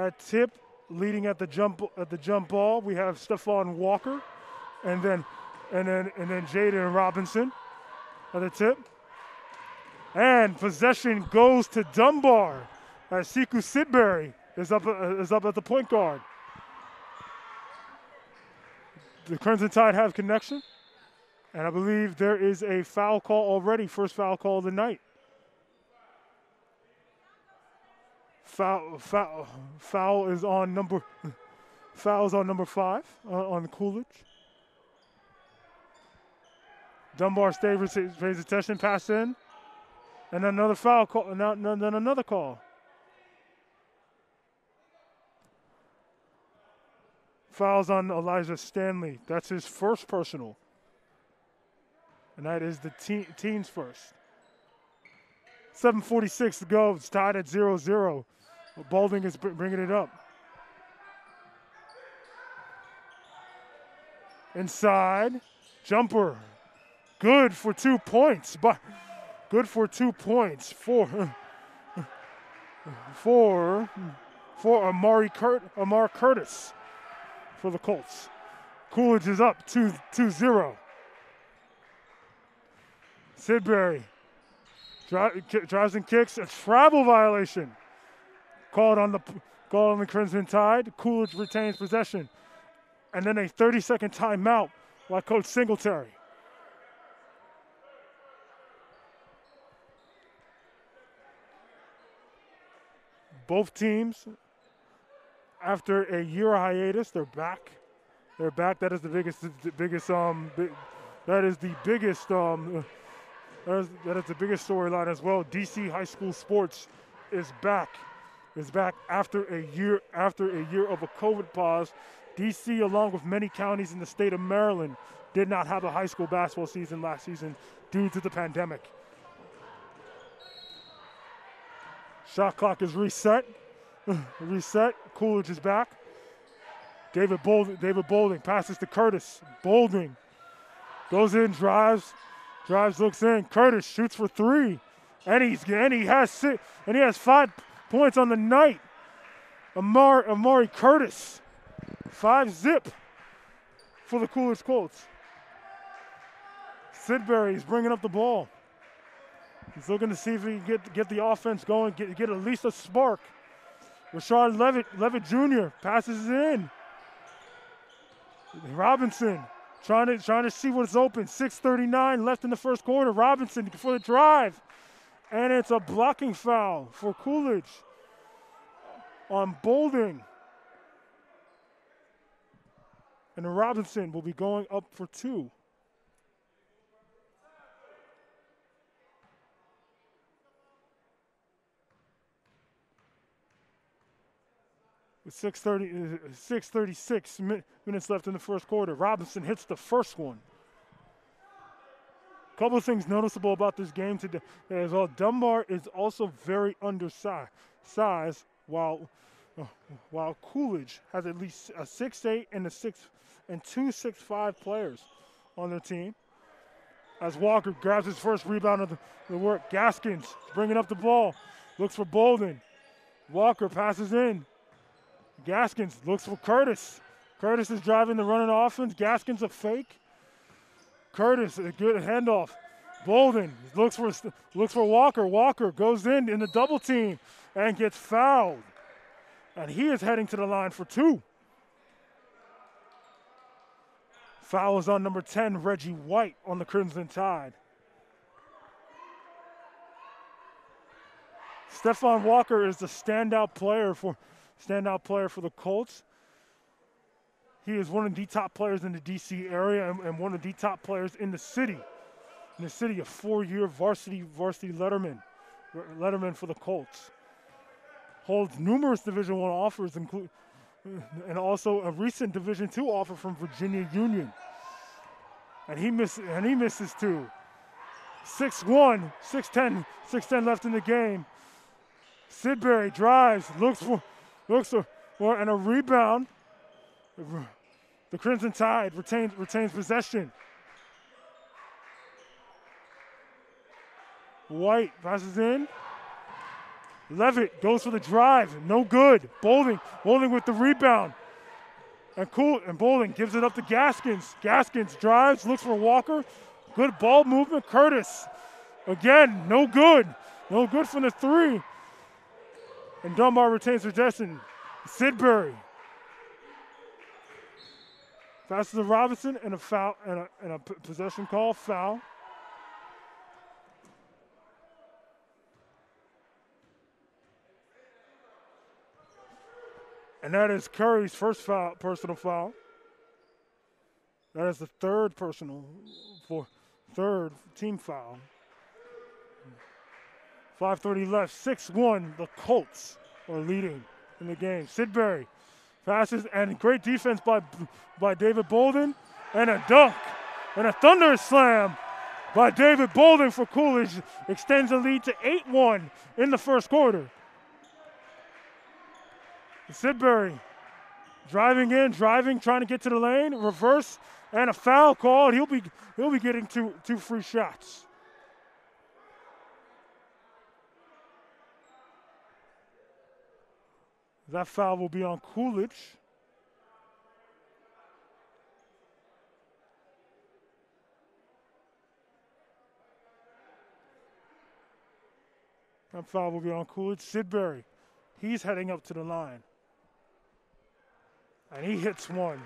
At tip, leading at the jump ball, we have Stephon Walker, and then Jaden Robinson at the tip. And possession goes to Dunbar as Siku Sidbury is up at the point guard. The Crimson Tide have connection, and I believe there is a foul call already, first foul call of the night. Foul is on number 5 on Coolidge. Dunbar pays attention, pass in, and another foul call, and then another call. Fouls on Elijah Stanley. That's his first personal, and that is the team's first. 7:46 to go. It's tied at 0-0. Balding is bringing it up. Inside, jumper, good for 2 points. But good for 2 points for Amar Curtis for the Colts. Coolidge is up 2-0. Sidbury drives and kicks, a travel violation. Called on the Crimson Tide. Coolidge retains possession. And then a 30-second timeout by Coach Singletary. Both teams, after a year hiatus, they're back. They're back. That is the biggest storyline as well. DC High School Sports is back after a year of a COVID pause. DC, along with many counties in the state of Maryland, did not have a high school basketball season last season due to the pandemic. Shot clock is reset. Coolidge is back. David Boulding passes to Curtis. Boulding goes in, drives, looks in. Curtis shoots for 3, and he has 5 points on the night. Amari Curtis, 5-zip for the Coolidge Colts. Sidbury is bringing up the ball. He's looking to see if he can get the offense going, get at least a spark. Rashard Levitt Jr. passes it in. Robinson trying to see what's open. 6:39 left in the first quarter. Robinson for the drive. And it's a blocking foul for Coolidge on Boulding. And Robinson will be going up for 2. With 6:36 minutes left in the first quarter, Robinson hits the first one. A couple of things noticeable about this game today is Dunbar is also very undersized, while Coolidge has at least a 6'8" and two 6'5" players on their team. As Walker grabs his first rebound of the work, Gaskins bringing up the ball, looks for Bolden. Walker passes in. Gaskins looks for Curtis. Curtis is driving the running offense. Gaskins a fake. Curtis, a good handoff. Bolden looks for Walker. Walker goes in the double team and gets fouled. And he is heading to the line for 2. Foul is on number 10, Reggie White, on the Crimson Tide. Stephon Walker is the standout player for the Colts. He is one of the top players in the DC area and one of the top players in the city. A 4-year varsity letterman for the Colts. Holds numerous Division I offers, and also a recent Division II offer from Virginia Union. And he misses 2. 6'1", 6'10 left in the game. Sidbury drives, looks for and a rebound. The Crimson Tide retains possession. White passes in. Levitt goes for the drive. No good. Boulding with the rebound. And Boulding gives it up to Gaskins. Gaskins drives, looks for Walker. Good ball movement. Curtis. Again, no good. No good from the three. And Dunbar retains possession. Sidbury. Passes to Robinson and a foul and a possession call, foul. And that is Curry's first foul, personal foul. That is the third team foul. 5:30 left, 6-1. The Colts are leading in the game. Sidbury passes, and great defense by David Bolden, and a dunk, and a thunder slam by David Bolden for Coolidge. Extends the lead to 8-1 in the first quarter. Sidbury driving, trying to get to the lane, reverse, and a foul called. He'll be getting two free shots. That foul will be on Coolidge. That foul will be on Coolidge. Sidbury, he's heading up to the line. And he hits one.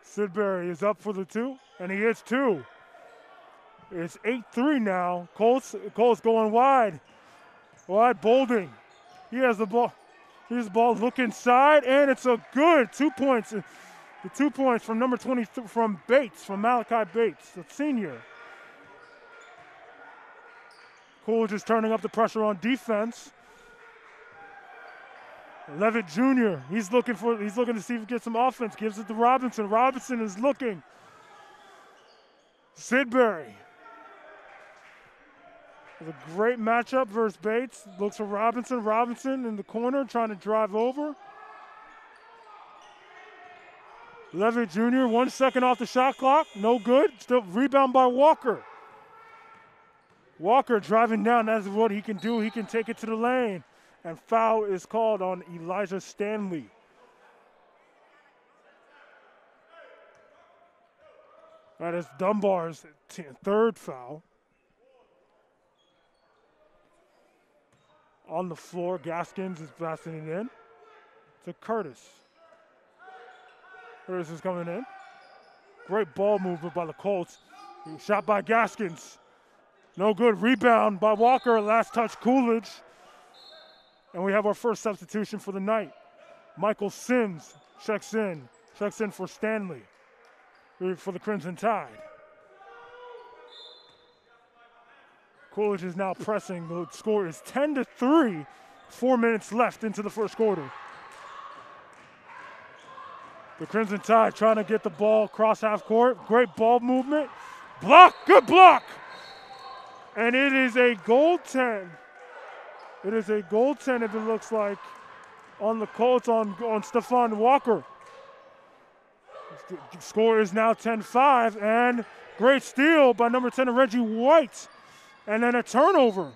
Sidbury is up for the two, and he hits two. It's 8-3 now. Colts going wide. Wide Boulding. He has the ball. He has the ball. Look inside, and it's a good 2 points. The 2 points from number 20 from Malachi Bates, the senior. Coolidge is turning up the pressure on defense. Levitt Jr. He's looking to see if he gets some offense. Gives it to Robinson. Robinson is looking. Sidbury. It's a great matchup versus Bates. Looks for Robinson. Robinson in the corner trying to drive over. Levitt Jr. 1 second off the shot clock. No good. Still rebound by Walker. Walker driving down. That's what he can do. He can take it to the lane. And foul is called on Elijah Stanley. That is Dunbar's third foul. On the floor, Gaskins is passing it in to Curtis. Curtis is coming in. Great ball movement by the Colts. Shot by Gaskins. No good. Rebound by Walker. Last touch, Coolidge. And we have our first substitution for the night. Michael Sims checks in for Stanley for the Crimson Tide. Coolidge is now pressing. The score is 10-3. 4 minutes left into the first quarter. The Crimson Tide trying to get the ball across half court. Great ball movement. Block, good block. And it is a goaltend. It is a goaltend, if it looks like, on the Colts on Stephon Walker. The score is now 10-5, and great steal by number 10, Reggie White. And then a turnover.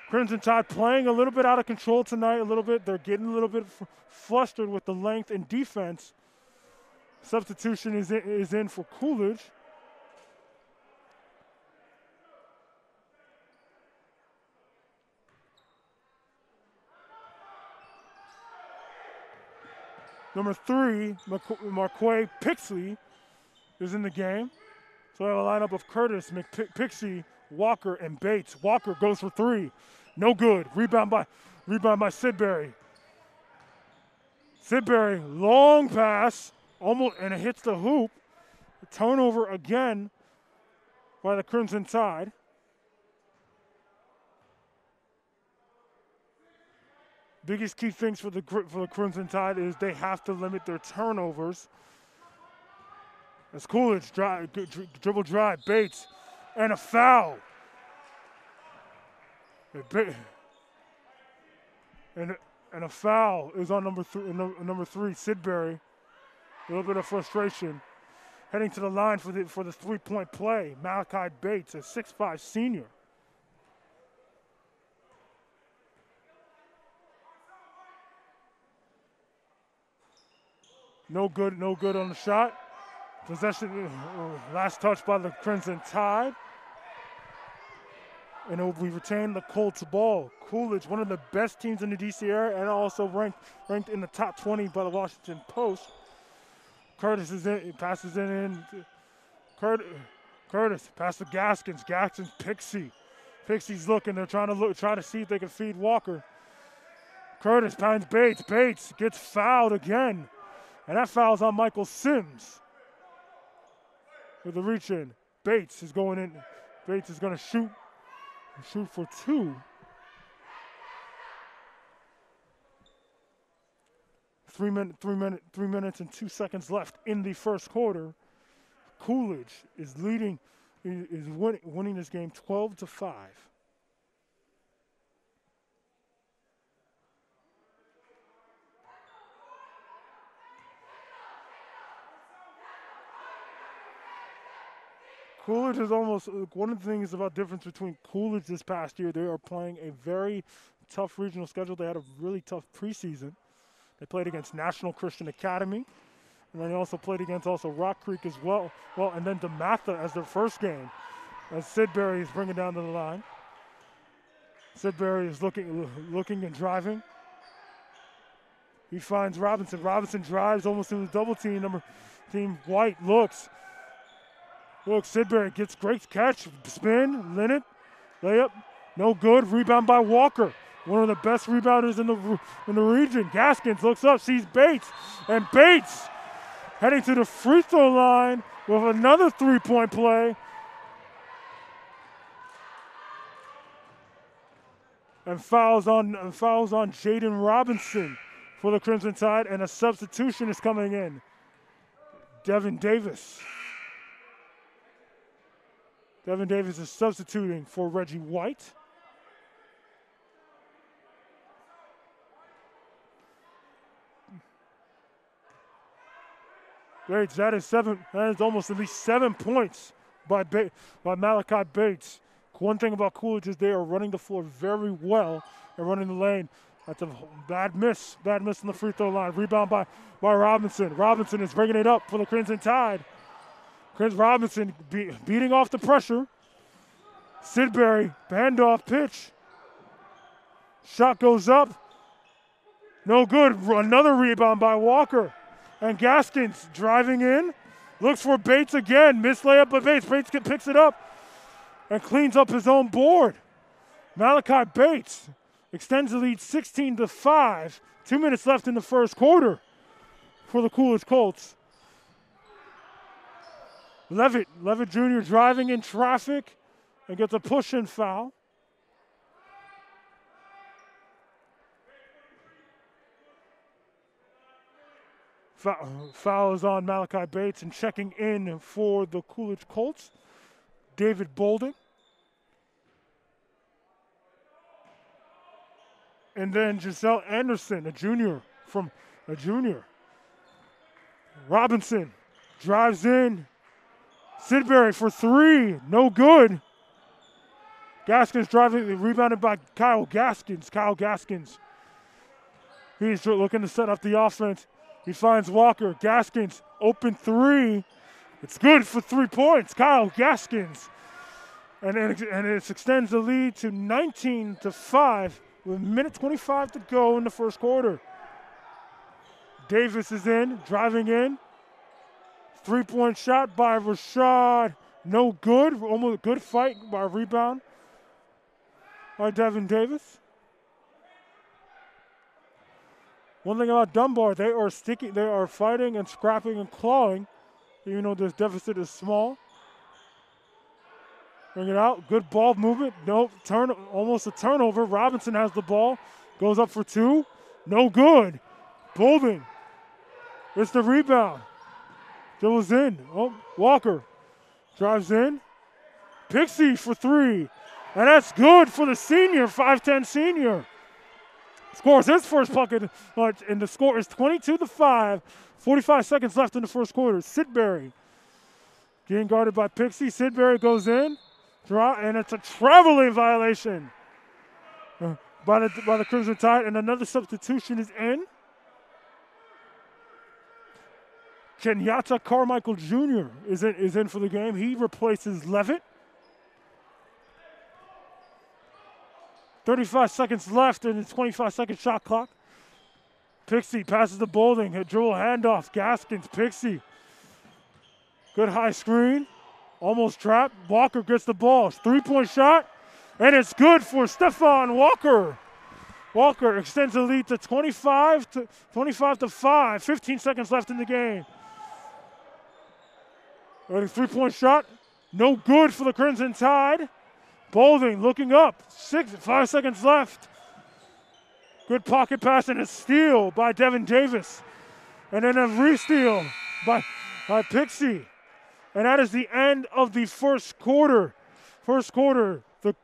Crimson Tide playing a little bit out of control tonight, a little bit. They're getting a little bit flustered with the length and defense. Substitution is in for Coolidge. Number 3, Marquay Pixley is in the game. So we have a lineup of Curtis, Pixie, Walker, and Bates. Walker goes for 3. No good. Rebound by Sidbury. Sidbury, long pass, almost, and it hits the hoop. A turnover again by the Crimson Tide. Biggest key things for the Crimson Tide is they have to limit their turnovers. As Coolidge dribble drive, Bates, and a foul. And a foul is on number three, Sidbury. A little bit of frustration. Heading to the line for the three-point play, Malachi Bates, a 6'5" senior. No good on the shot. Possession, last touch by the Crimson Tide. And we retain the Colts ball. Coolidge, one of the best teams in the DC area and also ranked in the top 20 by the Washington Post. Curtis is in, passes it in. Curtis, pass to Gaskins. Gaskins, Pixie. Pixie's looking. They're trying to see if they can feed Walker. Curtis finds Bates. Bates gets fouled again. And that foul's on Michael Sims. With the reach in. Bates is going in. Bates is going to shoot for two. 3 minutes and 2 seconds left in the first quarter. Coolidge is winning this game 12-5. Coolidge is almost one of the things about difference between Coolidge this past year. They are playing a very tough regional schedule. They had a really tough preseason. They played against National Christian Academy, and then they also played against Rock Creek as well. And then DeMatha as their first game, as Sidbury is bringing down to the line. Sidbury is looking and driving. He finds Robinson. Robinson drives almost to the double team. Team White looks. Sidbury gets great catch. Spin, Linnet, layup, no good. Rebound by Walker. One of the best rebounders in the region. Gaskins looks up, sees Bates, and Bates heading to the free throw line with another three-point play. And fouls on Jaden Robinson for the Crimson Tide, and a substitution is coming in. Devin Davis. Devin Davis is substituting for Reggie White. Great, that is almost at least 7 points by Malachi Bates. One thing about Coolidge is they are running the floor very well and running the lane. That's a bad miss on the free throw line. Rebound by Robinson. Robinson is bringing it up for the Crimson Tide. Chris Robinson beating off the pressure. Sidbury, handoff pitch. Shot goes up. No good. Another rebound by Walker. And Gaskins driving in. Looks for Bates again. Missed layup by Bates. Bates picks it up and cleans up his own board. Malachi Bates extends the lead 16-5. 2 minutes left in the first quarter for the Coolidge Colts. Levitt Jr. driving in traffic and gets a push-in foul. Foul is on Malachi Bates, and checking in for the Coolidge Colts, David Bolden. And then Giselle Anderson, a junior. Robinson drives in. Sidbury for three, no good. Gaskins driving, rebounded by Kyle Gaskins. He's looking to set up the offense. He finds Walker. Gaskins, open three. It's good for 3 points. Kyle Gaskins. And it extends the lead to 19-5 with 1:25 to go in the first quarter. Davis is in, driving in. 3-point shot by Rashad. No good. Almost good fight by rebound by Devin Davis. One thing about Dunbar, they are fighting and scrapping and clawing, even though this deficit is small. Bring it out. Good ball movement. Nope. Almost a turnover. Robinson has the ball. Goes up for two. No good. Bolden. It's the rebound. Dribbles in. Oh, Walker drives in. Pixie for three. And that's good for the senior, 5'10 senior. scores his first bucket, and the score is 22-5. 45 seconds left in the first quarter. Sidbury getting guarded by Pixie. Sidbury goes in, and it's a traveling violation by the Crimson Tide, and another substitution is in. Kenyatta Carmichael Jr. is in for the game. He replaces Levitt. 35 seconds left in the 25-second shot clock. Pixie passes the Boulding. A dribble handoff. Gaskins, Pixie. Good high screen. Almost trapped. Walker gets the ball. Three-point shot. And it's good for Stephon Walker. Walker extends the lead to 25-5. 15 seconds left in the game. Ready, three-point shot. No good for the Crimson Tide. Boulding looking up. 5 seconds left. Good pocket pass and a steal by Devin Davis. And then a re-steal by Pixie. And that is the end of the first quarter. First quarter, the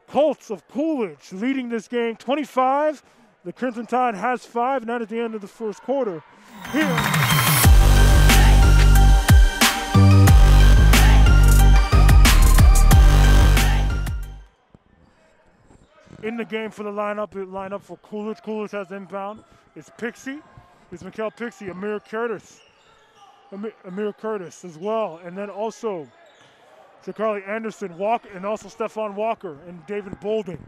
Colts of Coolidge leading this game 25. The Crimson Tide has 5, and that is the end of the first quarter. Here. In the game for the lineup for Coolidge. Coolidge has inbound. It's Pixie. It's Mikael Pixie. Amir Curtis as well. And then also Zacarly Anderson, Walker, and also Stephon Walker and David Boulding.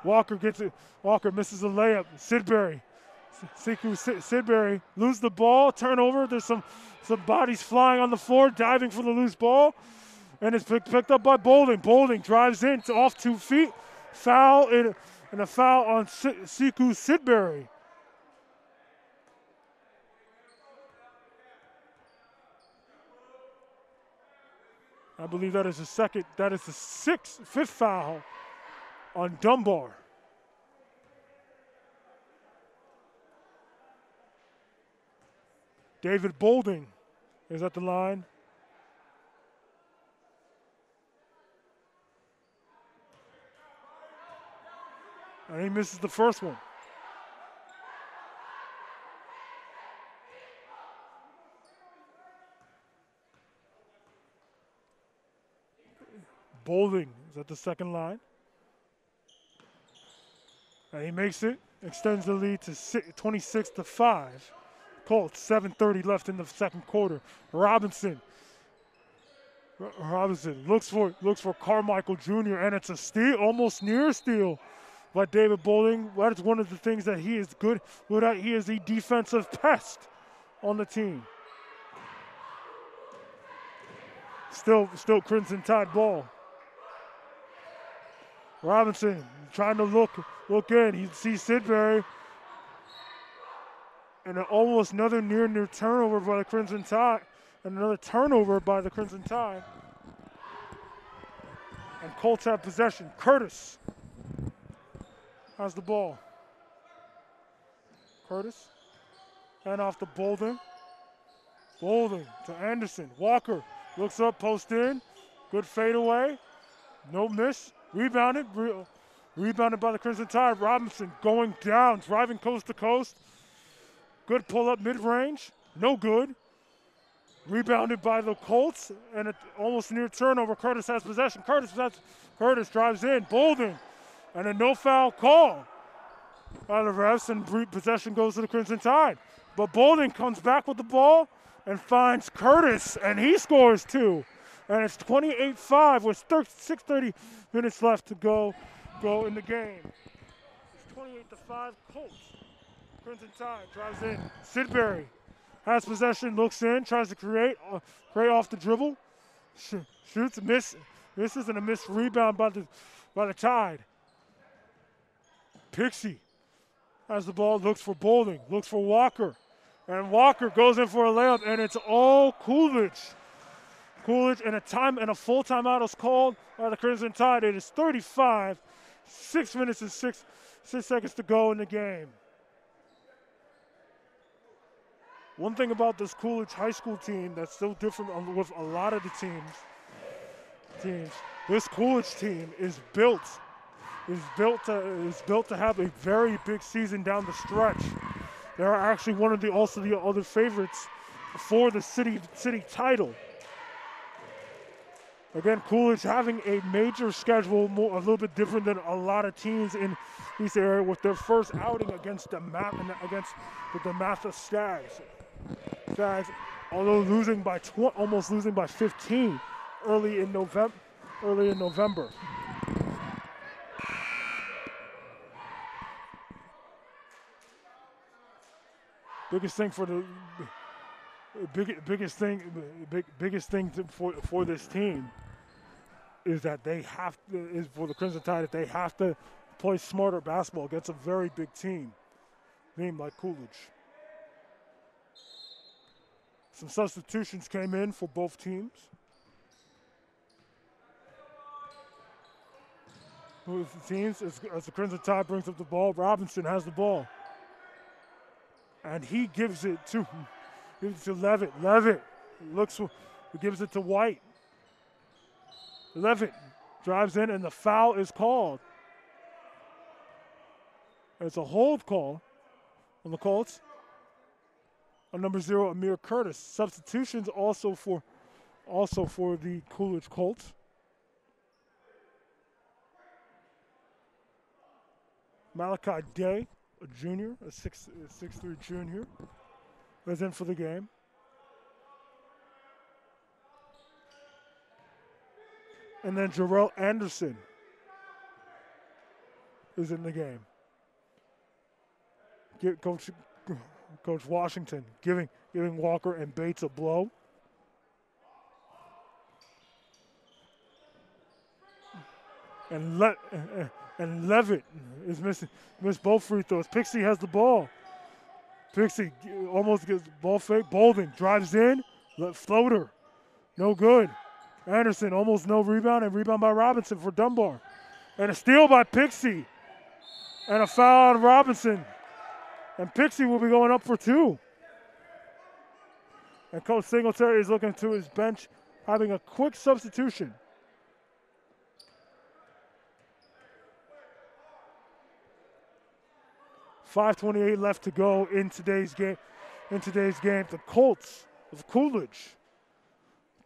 Walker gets it. Walker misses a layup. Sidbury. Sidbury lose the ball. Turnover. There's some bodies flying on the floor, diving for the loose ball. And it's picked up by Boulding. Boulding drives in off 2 feet. Foul and a foul on Siku Sidbury. I believe that is the fifth foul on Dunbar. David Boulding is at the line. And he misses the first one. Boulding is at the second line. And he makes it, extends the lead to 26-5. Colts, 7:30 left in the second quarter. Robinson looks for Carmichael Jr. and it's a steal, almost near steal by David Boulding. That is one of the things that he is good at. He is a defensive pest on the team. Still Crimson Tide ball. Robinson trying to look in. He sees Sidbury. And almost another near turnover by the Crimson Tide. And another turnover by the Crimson Tide. And Colts have possession. Curtis has the ball. Curtis. And off to Boulding. Boulding to Anderson. Walker looks up, post in. Good fadeaway. No miss. Rebounded by the Crimson Tide. Robinson going down, driving coast to coast. Good pull-up mid-range. No good. Rebounded by the Colts, and almost near turnover. Curtis has possession. Curtis drives in. Boulding, and a no-foul call by the refs, and possession goes to the Crimson Tide. But Boulding comes back with the ball and finds Curtis, and he scores 2. And it's 28-5 with 6:30 minutes left to go in the game. It's 28-5 Colts. Crimson Tide drives in. Sidbury has possession, looks in, tries to create off the dribble. Shoots, misses, and a missed rebound by the Tide. Pixie has the ball, looks for Boulding, looks for Walker. And Walker goes in for a layup, and it's all Coolidge. Coolidge, and a full timeout is called by the Crimson Tide. It is 35, 6 minutes and 6 seconds to go in the game. One thing about this Coolidge high school team that's so different with a lot of the teams, this Coolidge team is built is built to have a very big season down the stretch. They are actually one of the other favorites for the city title. Again, Coolidge having a major schedule, a little bit different than a lot of teams in this area, with their first outing against the DeMatha Stags. Stags, although almost losing by 15 early in November. Biggest thing for this team is that for the Crimson Tide, that they have to play smarter basketball against a very big team like Coolidge. Some substitutions came in for both teams. As the Crimson Tide brings up the ball, Robinson has the ball. And he gives it to Levitt. Levitt gives it to White. Levitt drives in, and the foul is called. It's a hold call on the Colts. On number 0, Amir Curtis. Substitutions also for the Coolidge Colts. Malachi Day, a junior, a 6'3" junior, is in for the game. And then Jarrell Anderson is in the game. Coach Washington giving Walker and Bates a blow. And Levitt is missed both free throws. Pixie has the ball. Pixie almost gets ball fake. Bolding drives in, floater, no good. Anderson almost no rebound, and rebound by Robinson for Dunbar. And a steal by Pixie. And a foul on Robinson. And Pixie will be going up for 2. And Coach Singletary is looking to his bench, having a quick substitution. .5:28 left to go in today's game. The Colts of Coolidge,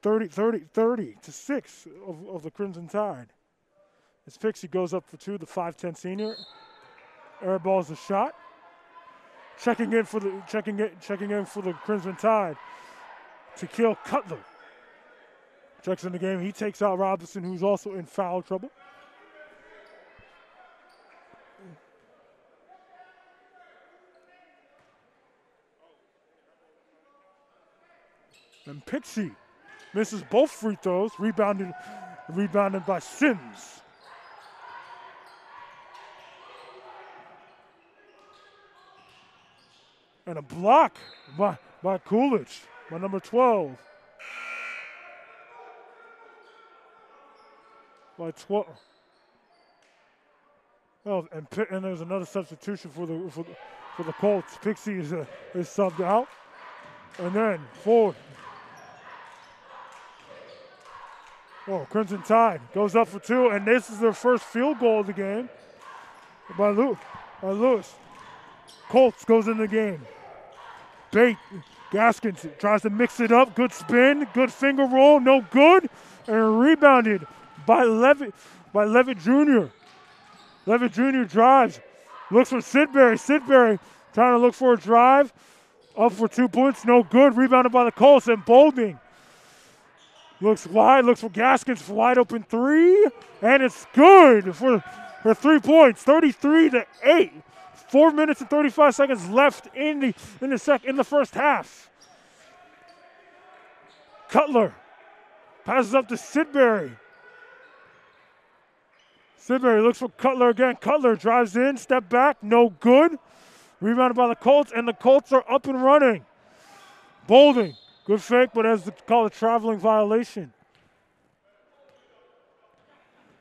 30-6 of the Crimson Tide. As Pixie goes up for 2, the 5'10" senior airballs the shot. Checking in for the Crimson Tide, Tequil Cutler checks in the game. He takes out Robinson, who's also in foul trouble. And Pixie misses both free throws, rebounded by Sims. And a block by Coolidge, by number 12. By 12. Oh, and there's another substitution for the Colts. Pixie is subbed out. And then forward. Oh, Crimson Tide goes up for 2, and this is their first field goal of the game by Lewis. Colts goes in the game. Gaskins tries to mix it up. Good spin, good finger roll, no good. And rebounded by Levitt Jr. Levitt Jr. drives, looks for Sidbury. Sidbury trying to look for a drive. Up for 2 points, no good. Rebounded by the Colts, and Bolding looks wide, looks for Gaskins, wide open 3, and it's good for 3 points, 33-8. 4 minutes and 35 seconds left in the first half. Cutler passes up to Sidbury. Sidbury looks for Cutler again. Cutler drives in, step back, no good. Rebounded by the Colts, and the Colts are up and running. Bolding, good fake, but has to call a traveling violation.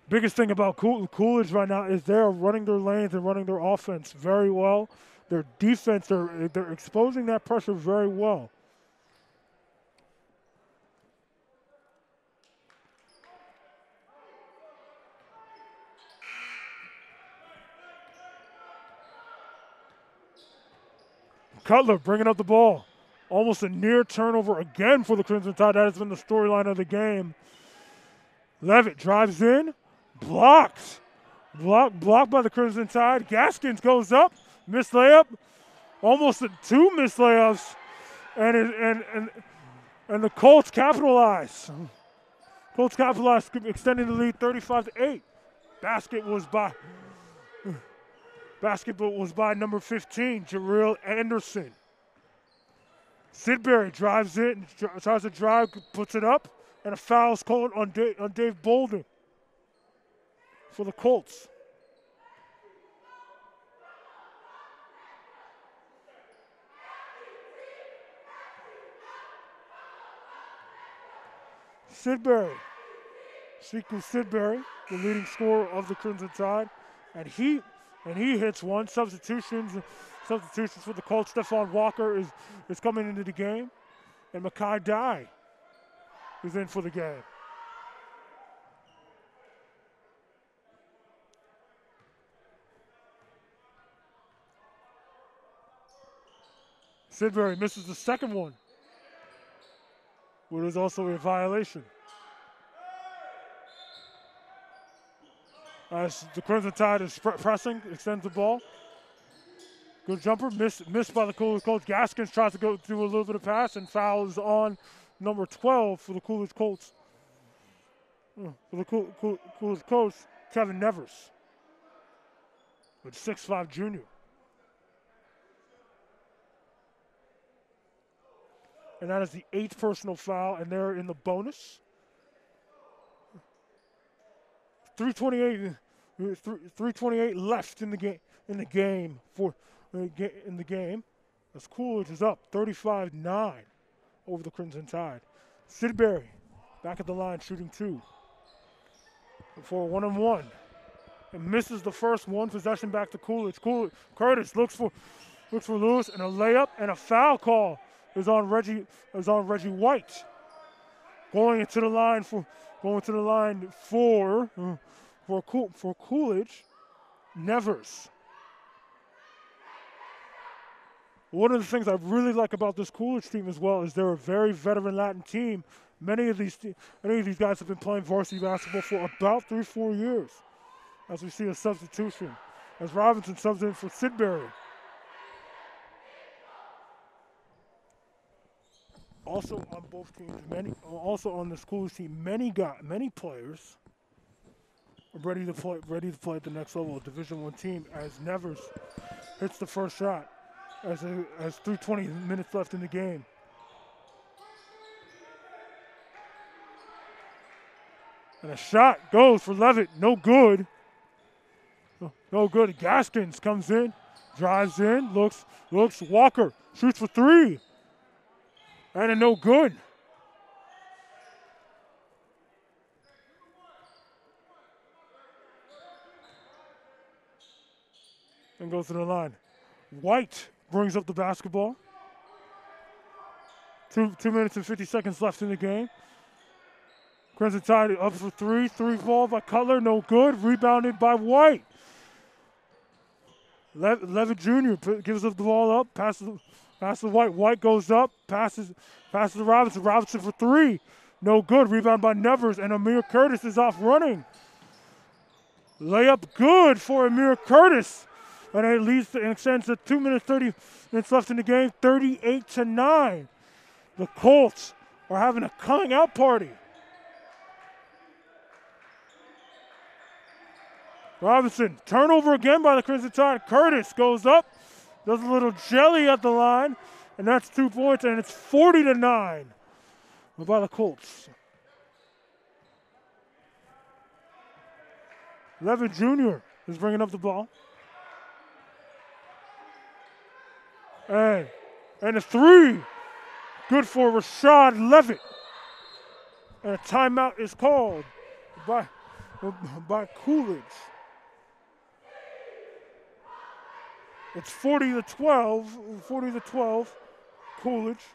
Biggest thing about Coolidge right now is they're running their lanes and running their offense very well. Their defense, they're exposing that pressure very well. Cutler bringing up the ball. Almost a near turnover again for the Crimson Tide. That has been the storyline of the game. Levitt drives in, blocked. Blocked by the Crimson Tide. Gaskins goes up, missed layup. Almost two missed layups. And the Colts capitalize. Colts capitalize, extending the lead 35-8. Basketball was by number 15, Jarrell Anderson. Sidbury drives it, tries to drive, puts it up, and a foul is called on Dave Bolden for the Colts. Sidbury, Sekou Sidbury, the leading scorer of the Crimson Tide, and he hits one. Substitutions for the Colts. Stephon Walker is coming into the game, and Makai Dye is in for the game. Sidbury misses the second one, which is also a violation. As the Crimson Tide is pressing, extends the ball. Good jumper, missed by the Coolidge Colts. Gaskins tries to go through a little bit of pass and fouls on number 12 for the Coolidge Colts. For the Coolidge Colts, Kevin Nevers, with 6'5" junior. And that is the 8th personal foul, and they're in the bonus. 3:28 left in the game. As Coolidge is up 35-9 over the Crimson Tide. Sidbury back at the line shooting 2 for a 1-on-1 and misses the first one. Possession back to Coolidge. Curtis looks for Lewis, and a layup and a foul call is on Reggie White. Going to the line for Coolidge, Nevers. One of the things I really like about this Coolidge team as well is they're a very veteran Latin team. Many of these guys have been playing varsity basketball for about 3-4 years. As we see a substitution, as Robinson subs in for Sidbury. Also on both teams, on this Coolidge team, many players are ready to play at the next level, a Division I team. As Nevers hits the first shot, as 3:20 minutes left in the game. And a shot goes for Levitt, no good. No good. Gaskins comes in, drives in, looks. Walker shoots for 3. And a no good. And goes to the line. White brings up the basketball. 2 minutes and 50 seconds left in the game. Crimson Tide up for 3. 3 ball by Cutler, no good. Rebounded by White. Levitt Jr. gives up the ball up, passes to White. White goes up, passes to Robinson. Robinson for 3. No good. Rebound by Nevers, and Amir Curtis is off running. Layup good for Amir Curtis. And it leads to, and extends to 2 minutes, 30 minutes left in the game, 38-9. The Colts are having a coming out party. Robinson, turnover again by the Crimson Tide. Curtis goes up, does a little jelly at the line, and that's 2 points, and it's 40-9 by the Colts. Levitt Jr. is bringing up the ball. And a 3. Good for Rashad Levitt. And a timeout is called by Coolidge. It's 40-12, Coolidge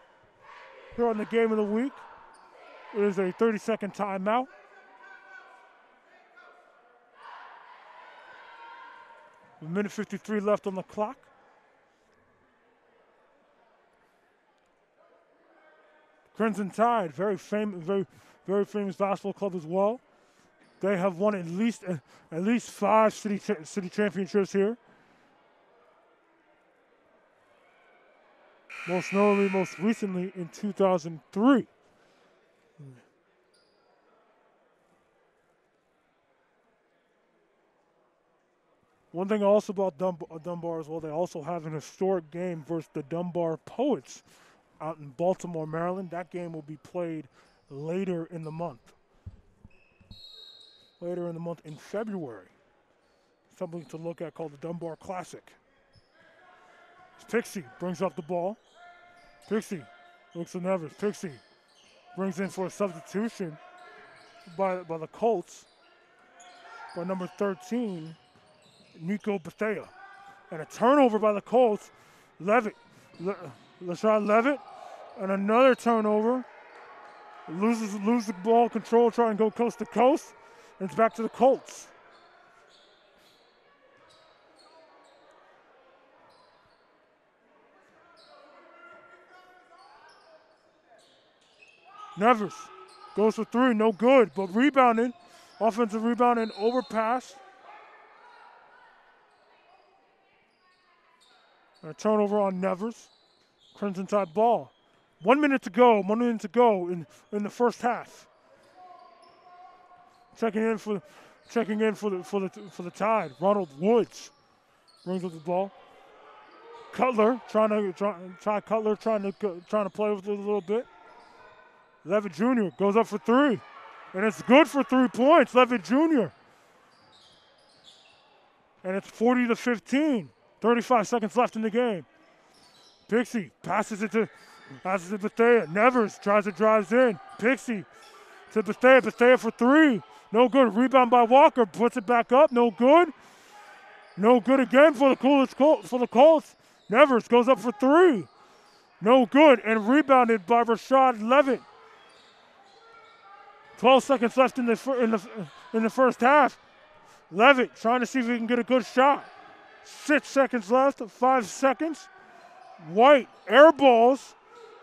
here on the game of the week. It is a 30-second timeout. A minute 53 left on the clock. Crimson Tide, very famous basketball club as well. They have won at least 5 city championships here. Most recently in 2003. One thing also about Dunbar as well, they also have an historic game versus the Dunbar Poets out in Baltimore, Maryland. That game will be played later in the month. Later in the month in February. Something to look at called the Dunbar Classic. Pixie brings up the ball. Pixie looks at Nevers. Pixie brings in for a substitution by the Colts by number 13, Nico Bethea. And a turnover by the Colts. Levitt. Lashad Levitt. And another turnover. Loses the ball control, try and go coast to coast. And it's back to the Colts. Nevers goes for 3, no good, but rebounding. Offensive rebound and overpass. And a turnover on Nevers. Crimson Tide ball. 1 minute to go in the first half. Checking in for the Tide. Ronald Woods brings up the ball. Cutler trying to play with it a little bit. Levitt Jr. goes up for 3. And it's good for 3 points, Levitt Jr. And it's 40-15. 35 seconds left in the game. Pixie passes it to Bethea. Nevers drives in. Pixie to Bethea. Bethea for 3. No good. Rebound by Walker. Puts it back up. No good. No good again for the Colts. Nevers goes up for 3. No good. And rebounded by Rashad Levitt. 12 seconds left in the first half. Levitt trying to see if he can get a good shot. 6 seconds left. 5 seconds. White airballs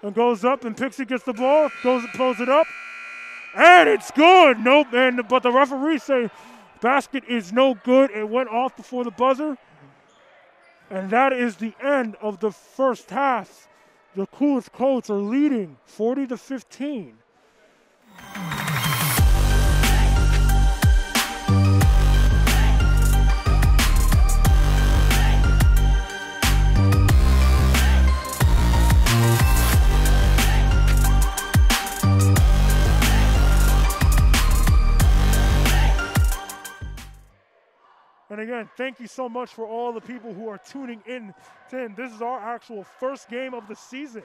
and goes up, and Pixie gets the ball, pulls it up, and it's good. Nope, but the referee say basket is no good. It went off before the buzzer, and that is the end of the first half. The Coolidge Colts are leading 40-15. And again, thank you so much for all the people who are tuning in. This is our actual first game of the season.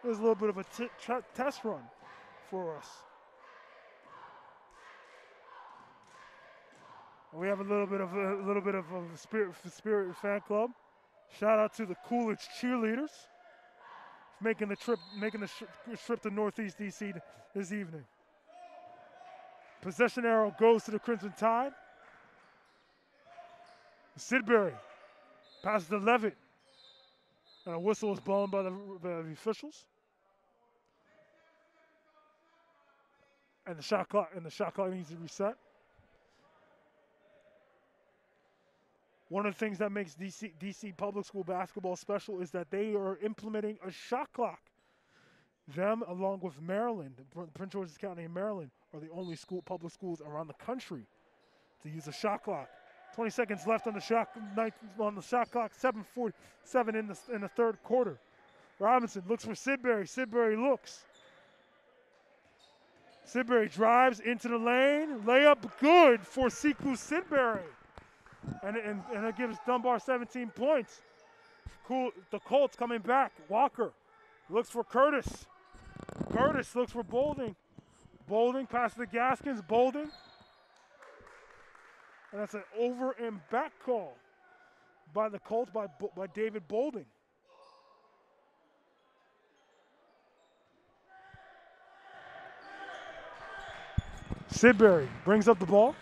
It was a little bit of a test run for us. We have a little bit of a spirit fan club. Shout out to the Coolidge cheerleaders making the trip to Northeast DC this evening. Possession arrow goes to the Crimson Tide. Sidbury passes to Levitt. And a whistle is blown by the officials. And the shot clock needs to reset. One of the things that makes DC public school basketball special is that they are implementing a shot clock. Them, along with Maryland, Prince George's County and Maryland, are the only public schools around the country to use a shot clock. 20 seconds left on the shot clock. 7:47 in the third quarter. Robinson looks for Sidbury. Sidbury looks. Sidbury drives into the lane. Layup good for Siku Sidbury. And it gives Dunbar 17 points. The Colts coming back. Walker looks for Curtis. Curtis looks for Bolding. Bolding passes to Gaskins. Bolding. And that's an over and back call by the Colts by David Bolding. Sidbury brings up the ball.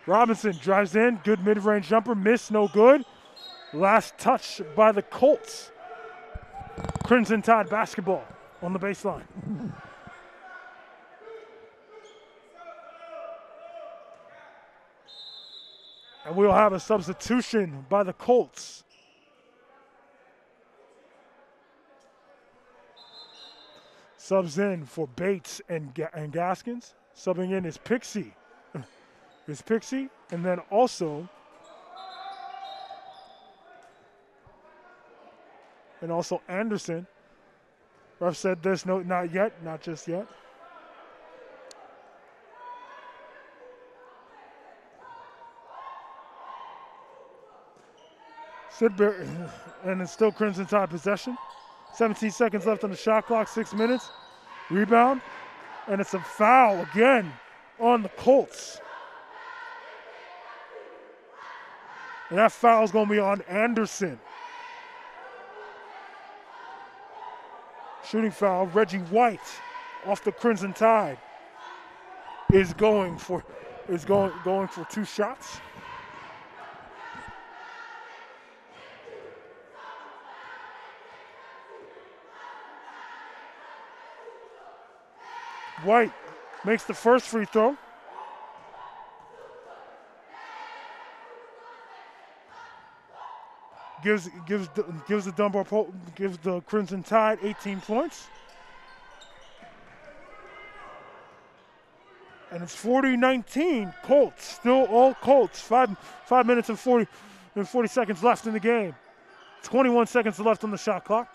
Robinson drives in, good mid-range jumper, miss, no good. Last touch by the Colts. Crimson Tide basketball on the baseline. And we'll have a substitution by the Colts. Subs in for Bates and Gaskins. Subbing in is Pixie. And then also Anderson. Ref said this, no, not yet, not just yet. Sidbury, and it's still Crimson Tide possession. 17 seconds left on the shot clock, 6 minutes. Rebound, and it's a foul again on the Colts. And that foul is going to be on Anderson. Shooting foul, Reggie White off the Crimson Tide is going for 2 shots. White makes the first free throw. Gives the Crimson Tide 18 points. And it's 40-19 Colts. Still all Colts. 5 minutes and 40 seconds left in the game. 21 seconds left on the shot clock.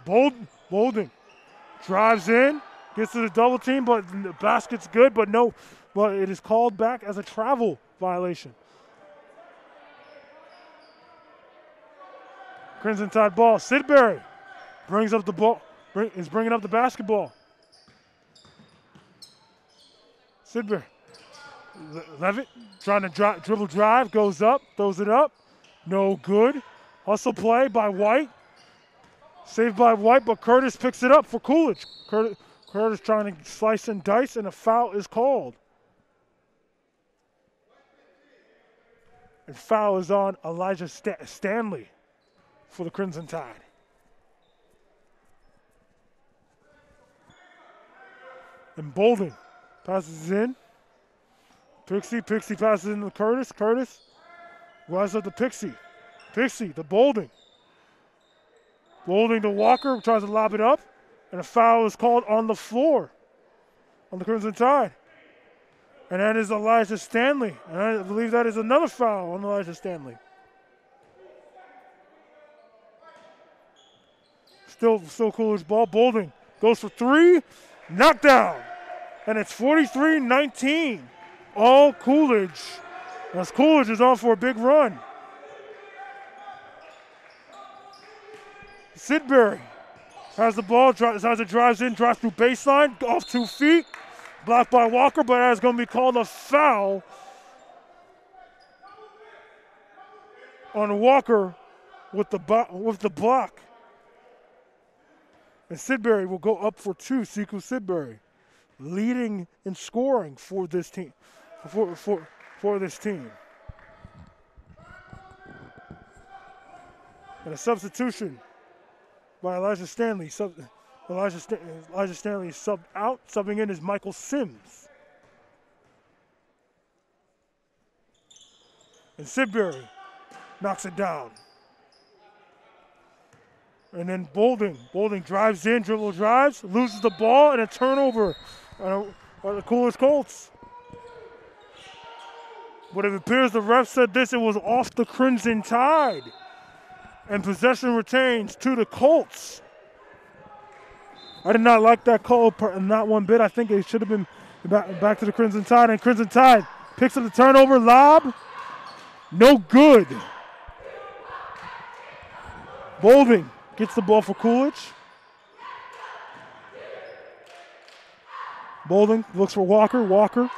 Bolden drives in. Gets to the double team, but the basket's good, but it is called back as a travel violation. Crimson Tide ball. Sidbury brings up the ball. Is bringing up the basketball. Sidbury. Levitt trying to dribble drive, goes up, throws it up. No good. Hustle play by White. Saved by White, but Curtis picks it up for Coolidge. Curtis trying to slice and dice, and a foul is called. And foul is on Elijah Stanley for the Crimson Tide. And Bolden passes in. Pixie passes in to Curtis. Curtis rises up to Pixie. Pixie to Bolden. Bolden to Walker, tries to lob it up. And a foul is called on the floor on the Crimson Tide. And that is Elijah Stanley. And I believe that is another foul on Elijah Stanley. Still Coolidge ball. Bolden goes for 3. Knockdown. And it's 43-19. All Coolidge. As Coolidge is on for a big run. Sidbury has the ball, as it drives in, drives through baseline, off 2 feet. Blocked by Walker, but that's going to be called a foul on Walker with the block. And Sidbury will go up for 2. Sekou Sidbury leading in scoring for this team. For this team. And a substitution by Elijah Stanley. Elijah Stanley is subbed out. Subbing in is Michael Sims. And Sidbury knocks it down. And then Bolden drives in, dribble drives, loses the ball, and a turnover on the Coolidge Colts. But it appears the ref said this, it was off the Crimson Tide. And possession retains to the Colts. I did not like that call, not one bit. I think it should have been back to the Crimson Tide. And Crimson Tide picks up the turnover, lob. No good. Bolden gets the ball for Coolidge. Bolden looks for Walker. Walker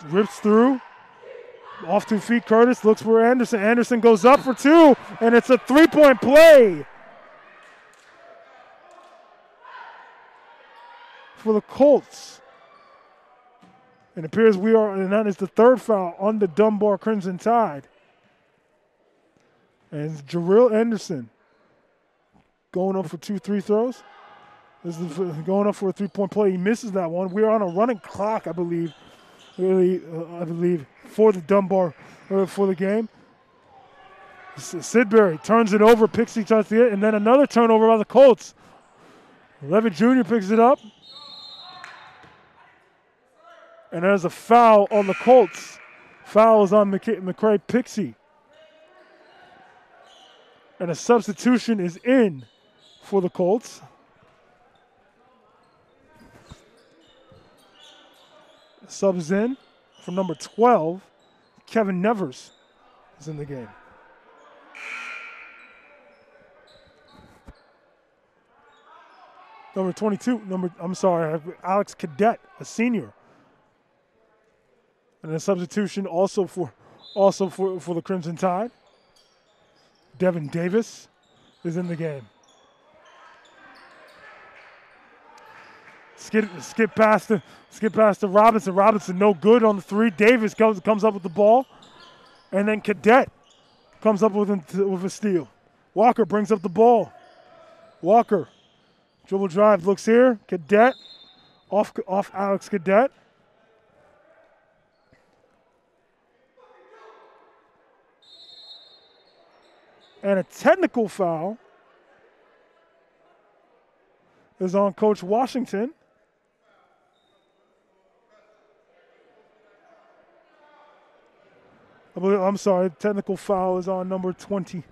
rips through. Off 2 feet, Curtis looks for Anderson. Anderson goes up for 2, and it's a 3-point play for the Colts. It appears and that is the 3rd foul on the Dunbar Crimson Tide. And Jarrell Anderson going up for 2 free throws. This is going up for a 3-point play. He misses that one. We are on a running clock, I believe. For the Dunbar, for the game. Sidbury turns it over. Pixie tries to get it, and then another turnover by the Colts. Levitt Jr. picks it up. And there's a foul on the Colts. Foul is on McCray Pixie. And a substitution is in for the Colts. Subs in for number 12. Kevin Nevers is in the game. Number 22, Alex Cadet, a senior. And a substitution also for the Crimson Tide. Devin Davis is in the game. Skip past to Robinson. Robinson no good on the 3. Davis comes up with the ball. And then Cadet comes up with a steal. Walker brings up the ball. Walker, dribble drive, looks here. Cadet, off Alex Cadet. And a technical foul is on Coach Washington. Technical foul is on number 22.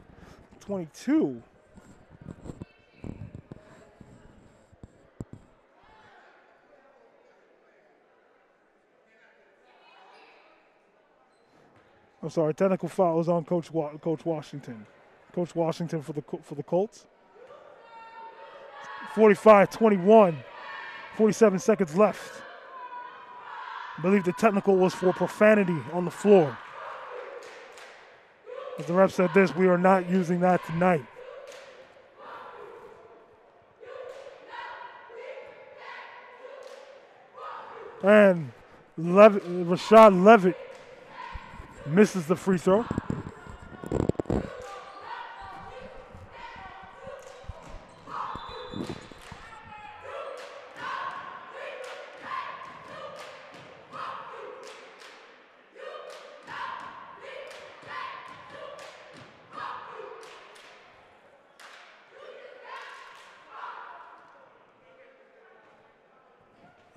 Technical foul is on Coach Washington. Coach Washington for the Colts. 45-21, 47 seconds left. I believe the technical was for profanity on the floor. As the ref said this, we are not using that tonight. And Rashad Levitt misses the free throw.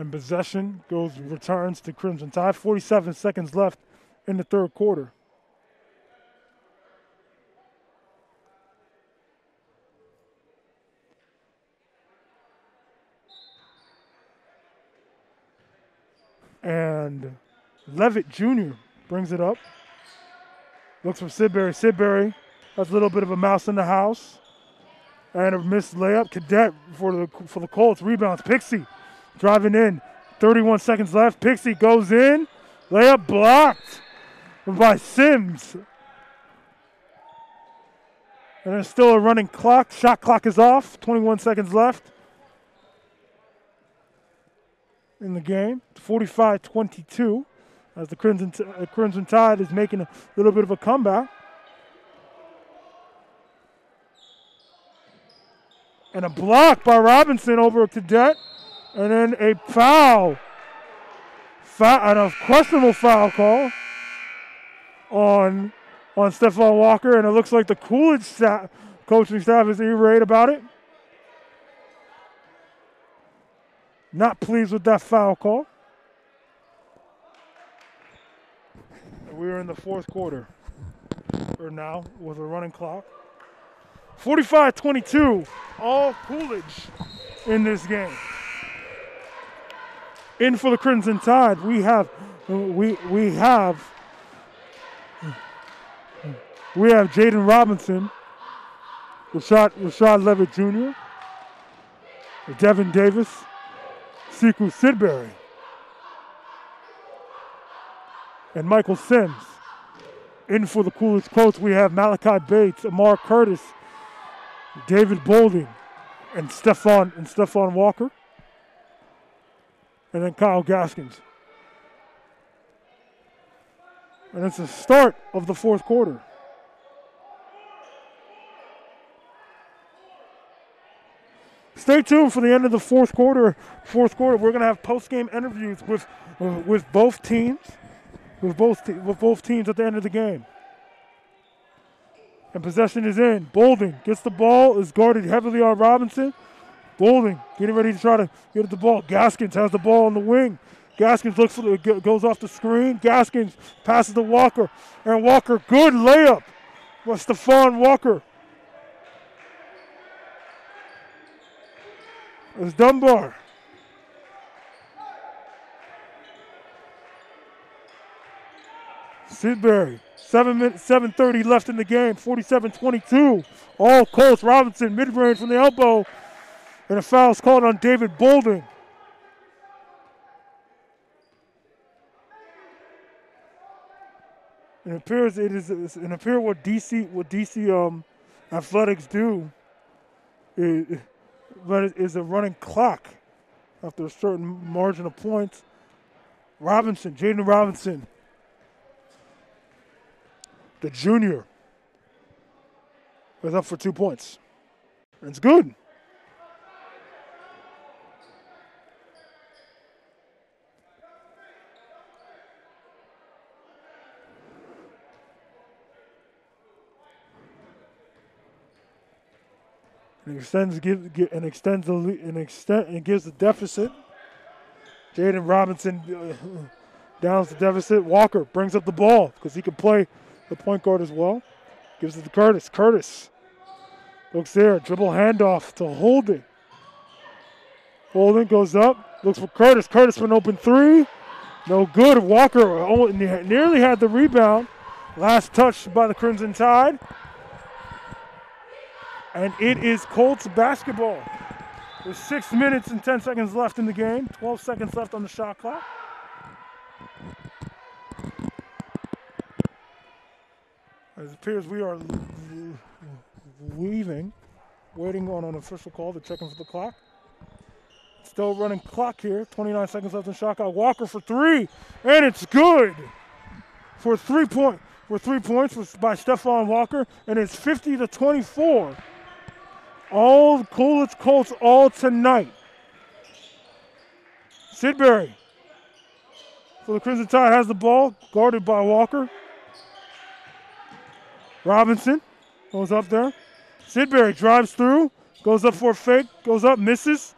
And possession returns to Crimson Tide. 47 seconds left in the third quarter. And Levitt Jr. brings it up. Looks for Sidbury. Sidbury has a little bit of a mouse in the house. And a missed layup. Cadet for the Colts. Rebounds. Pixie driving in. 31 seconds left. Pixie goes in. Layup blocked by Sims. And there's still a running clock. Shot clock is off. 21 seconds left in the game. 45-22 as the Crimson Tide is making a little bit of a comeback. And a block by Robinson over Cadet. And then a foul and a questionable foul call on Stephon Walker. And it looks like the Coolidge coaching staff is irate about it. Not pleased with that foul call. We're in the fourth quarter, or now, with a running clock. 45-22, all Coolidge in this game. In for the Crimson Tide, we have Jaden Robinson, Rashad Levitt Jr., Devin Davis, Siku Sidbury, and Michael Sims. In for the Coolidge Colts, we have Malachi Bates, Amar Curtis, David Boulding, and Stephon Walker. And then Kyle Gaskins. And it's the start of the fourth quarter. stay tuned for the end of the fourth quarter. We're going to have post-game interviews with both teams, with both teams at the end of the game. And possession is in. Boulding gets the ball, is guarded heavily on Robinson. Boulding getting ready to try to get at the ball. Gaskins has the ball on the wing. Gaskins goes off the screen. Gaskins passes to Walker. And Walker, good layup by Stephon Walker. It's Dunbar. Sidbury. 7:30 left in the game. 47-22. All Colts. Robinson mid-range from the elbow. And a foul is called on David Boulding. It appears what DC athletics do is a running clock after a certain margin of points. Jaden Robinson, the junior, is up for 2 points. And it's good. And gives the deficit. Jaden Robinson downs the deficit. Walker brings up the ball because he can play the point guard as well. Gives it to Curtis. Curtis looks there. Dribble handoff to Holden. Holden goes up. Looks for Curtis. Curtis for an open three. No good. Walker nearly had the rebound. Last touch by the Crimson Tide. And it is Colts basketball. With 6 minutes and 10 seconds left in the game. 12 seconds left on the shot clock. It appears we are leaving, waiting on an official call to check in for the clock. Still running clock here. 29 seconds left in the shot clock. Walker for three, and it's good for 3 points. For 3 points by Stephon Walker, and it's 50-24. All Coolidge Colts all tonight. Sidbury for the Crimson Tide has the ball, guarded by Walker. Robinson goes up there. Sidbury drives through, goes up for a fake, goes up, misses.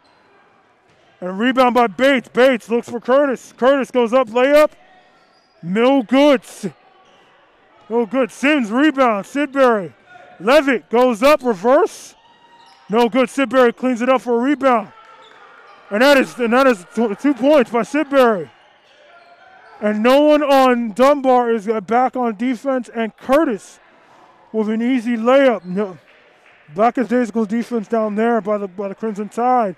And a rebound by Bates. Bates looks for Curtis. Curtis goes up, layup. No good. No good. Sims rebound. Sidbury. Levitt goes up, reverse. No good. Sidbury cleans it up for a rebound. And that is 2 points by Sidbury. And no one on Dunbar is back on defense. And Curtis with an easy layup. No, lackadaisical defense down there by the Crimson Tide.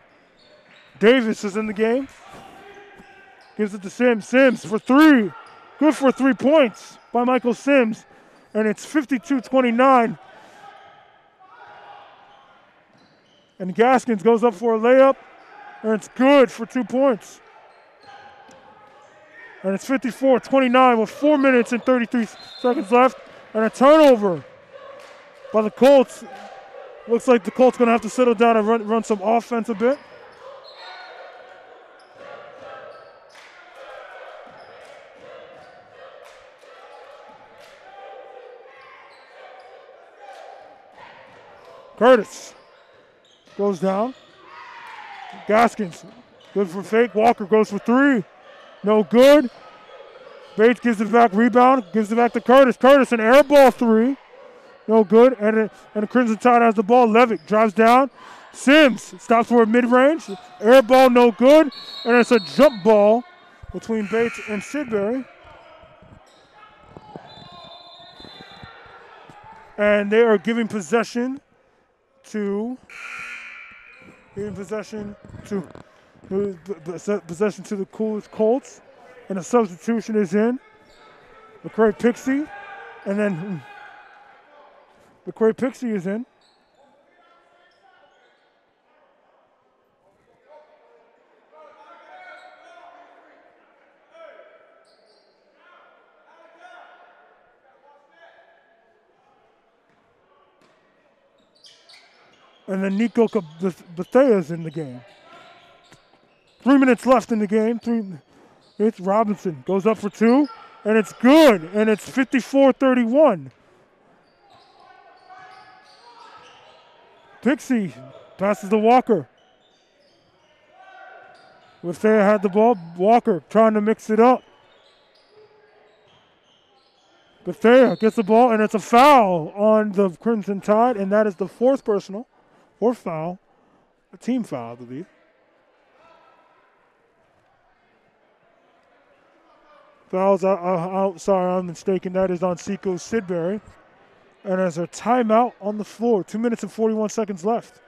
Davis is in the game. Gives it to Sims. Sims for three. Good for 3 points by Michael Sims. And it's 52-29. And Gaskins goes up for a layup. And it's good for 2 points. And it's 54-29 with 4 minutes and 33 seconds left. And a turnover by the Colts. Looks like the Colts going to have to settle down and run some offense a bit. Curtis goes down. Gaskins, good for fake. Walker goes for three. No good. Bates gives it back, rebound, gives it back to Curtis. Curtis, an air ball three. No good. And the Crimson Tide has the ball. Levitt drives down. Sims stops for a mid-range. Air ball, no good. And it's a jump ball between Bates and Sidbury. And they are giving possession to the Coolidge Colts, and a substitution is in. McCray Pixie, and then McCray Pixie is in. And then Nico Bethea's in the game. 3 minutes left in the game. It's Robinson. Goes up for two, and it's good. And it's 54-31. Pixie passes to Walker. Bethea had the ball. Walker trying to mix it up. Bethea gets the ball, and it's a foul on the Crimson Tide, and that is the fourth personal, fourth foul, a team foul, I believe. Fouls out. Sorry, I'm mistaken. That is on Seiko Sidbury. And there's a timeout on the floor. 2 minutes and 41 seconds left.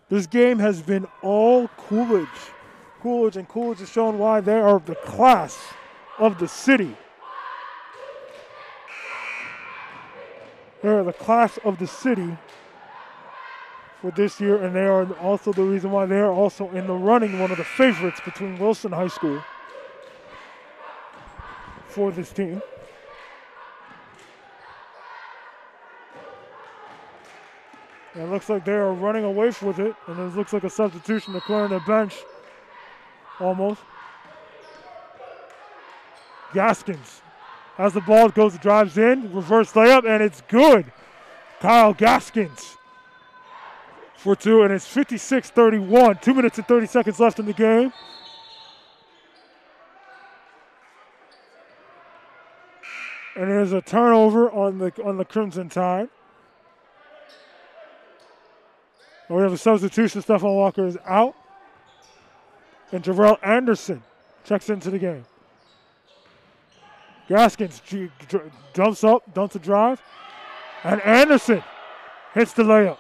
This game has been all Coolidge. Coolidge has shown why they are the class of the city. They are the class of the city for this year, and they are also the reason why they are also in the running, one of the favorites between Wilson High School for this team. And it looks like they are running away with it, and it looks like a substitution to clear on the bench. Almost. Gaskins has the ball, drives in, reverse layup, and it's good. Kyle Gaskins for two, and it's 56-31. 2 minutes and 30 seconds left in the game. And there's a turnover on the Crimson Tide. And we have a substitution. Stephon Walker is out. And Jarrell Anderson checks into the game. Gaskins dumps a drive. And Anderson hits the layup.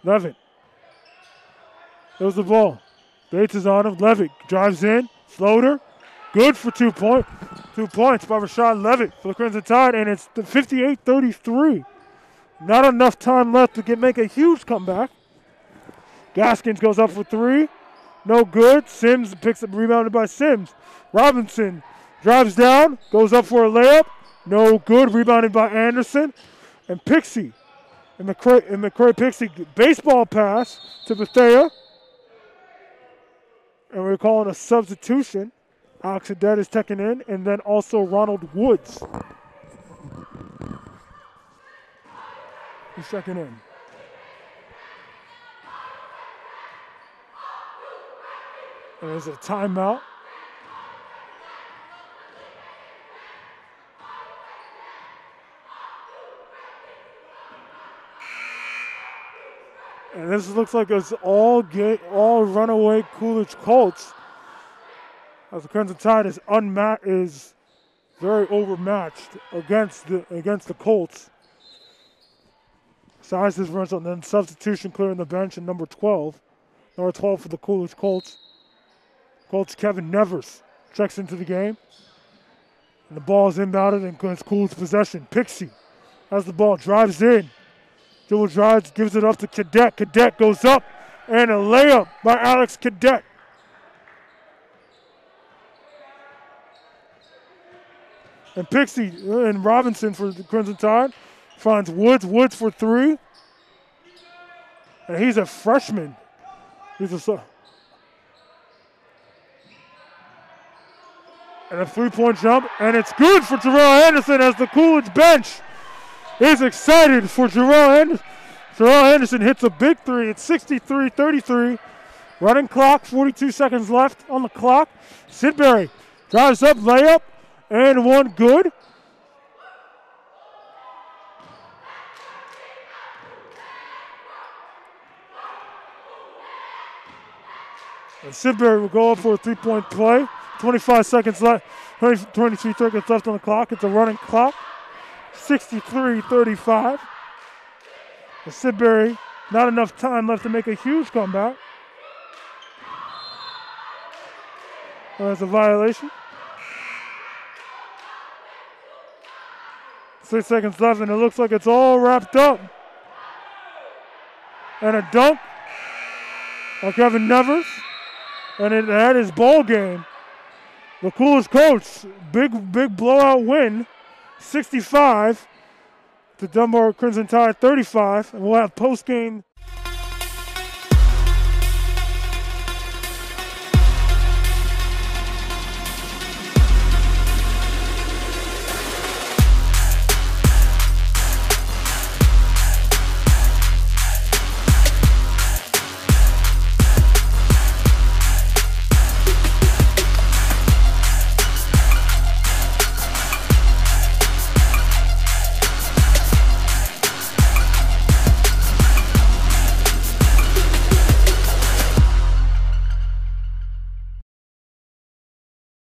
Levitt. There's the ball. Bates is on him. Levitt drives in. Floater. Good for 2 points. 2 points by Rashad Levitt for the Crimson Tide, and it's 58-33. Not enough time left to make a huge comeback. Gaskins goes up for three. No good. Sims picks up, rebounded by Sims. Robinson drives down, goes up for a layup. No good. Rebounded by Anderson. And Pixie. And McCray Pixie baseball pass to Bethea. And we're calling a substitution. Alex Adet is checking in, and then also Ronald Woods. He's checking in. And there's a timeout. And this looks like it's all runaway Coolidge Colts. As the Crimson Tide is very overmatched against the Colts. Size differential, and then substitution clearing the bench in number 12. Number 12 for the Coolidge Colts. Colts Kevin Nevers checks into the game. And the ball is inbounded and it's Coolidge possession. Pixie has the ball, drives in. Dribble drives, gives it up to Cadet. Cadet goes up, and a layup by Alex Cadet. And Pixie and Robinson for the Crimson Tide finds Woods. Woods for three. And he's a freshman. And a three-point jump. And it's good for Jarrell Anderson as the Coolidge bench is excited for Jarrell Anderson. Jarrell Anderson hits a big three. It's 63-33. Running clock, 42 seconds left on the clock. Sidbury drives up, layup. And one good. And Sidbury will go up for a three-point play. 25 seconds left, 23 seconds left on the clock. It's a running clock. 63-35. And Sidbury, not enough time left to make a huge comeback. And that's a violation. 6 seconds left, and it looks like it's all wrapped up. And a dunk by Kevin Nevers. And that is ball game. The Coolidge Colts, big blowout win, 65 to Dunbar Crimson Tide 35. And we'll have post-game